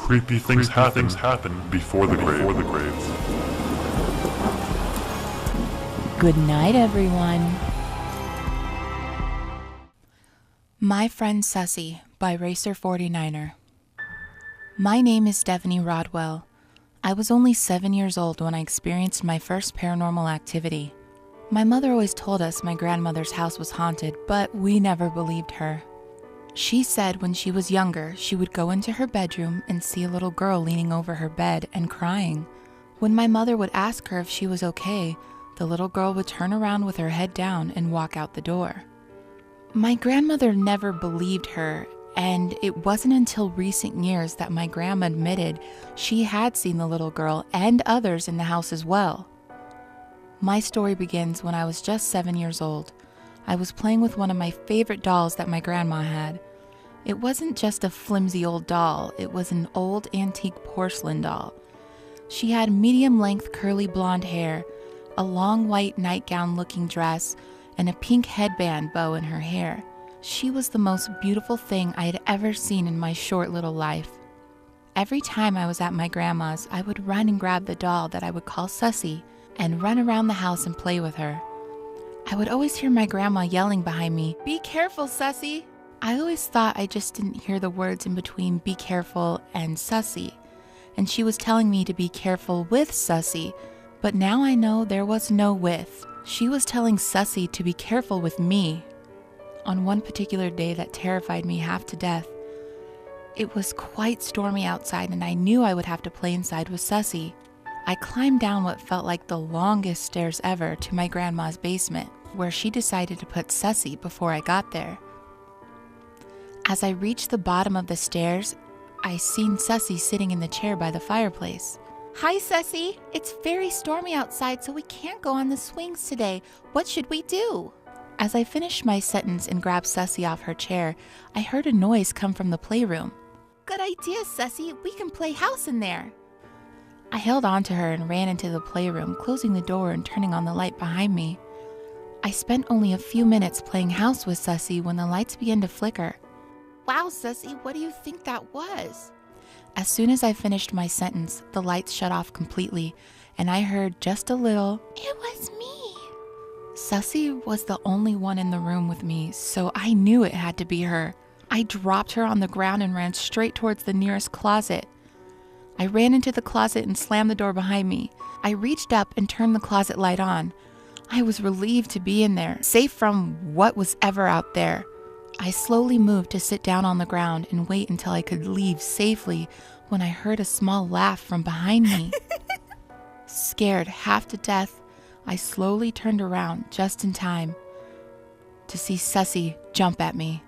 Creepy things happen before the grave. Good night, everyone. My Friend SUSSY by racer49er. My name is Stephanie Rodwell. I was only 7 years old when I experienced my first paranormal activity. My mother always told us my grandmother's house was haunted, but we never believed her. She said when she was younger, she would go into her bedroom and see a little girl leaning over her bed and crying. When my mother would ask her if she was okay, the little girl would turn around with her head down and walk out the door. My grandmother never believed her, and it wasn't until recent years that my grandma admitted she had seen the little girl and others in the house as well. My story begins when I was just 7 years old. I was playing with one of my favorite dolls that my grandma had. It wasn't just a flimsy old doll, it was an old antique porcelain doll. She had medium-length curly blonde hair, a long white nightgown-looking dress, and a pink headband bow in her hair. She was the most beautiful thing I had ever seen in my short little life. Every time I was at my grandma's, I would run and grab the doll that I would call SUSSY and run around the house and play with her. I would always hear my grandma yelling behind me, "Be careful, SUSSY!" I always thought I just didn't hear the words in between "be careful" and "SUSSY," and she was telling me to be careful with SUSSY, but now I know there was no with. She was telling SUSSY to be careful with me. On one particular day that terrified me half to death, it was quite stormy outside and I knew I would have to play inside with SUSSY. I climbed down what felt like the longest stairs ever to my grandma's basement, where she decided to put SUSSY before I got there. As I reached the bottom of the stairs, I seen SUSSY sitting in the chair by the fireplace. "Hi, SUSSY. It's very stormy outside, so we can't go on the swings today. What should we do?" As I finished my sentence and grabbed SUSSY off her chair, I heard a noise come from the playroom. "Good idea, SUSSY. We can play house in there." I held on to her and ran into the playroom, closing the door and turning on the light behind me. I spent only a few minutes playing house with SUSSY when the lights began to flicker. "Wow, SUSSY, what do you think that was?" As soon as I finished my sentence, the lights shut off completely, and I heard just a little, "It was me." SUSSY was the only one in the room with me, so I knew it had to be her. I dropped her on the ground and ran straight towards the nearest closet. I ran into the closet and slammed the door behind me. I reached up and turned the closet light on. I was relieved to be in there, safe from what was ever out there. I slowly moved to sit down on the ground and wait until I could leave safely when I heard a small laugh from behind me. Scared half to death, I slowly turned around just in time to see SUSSY jump at me.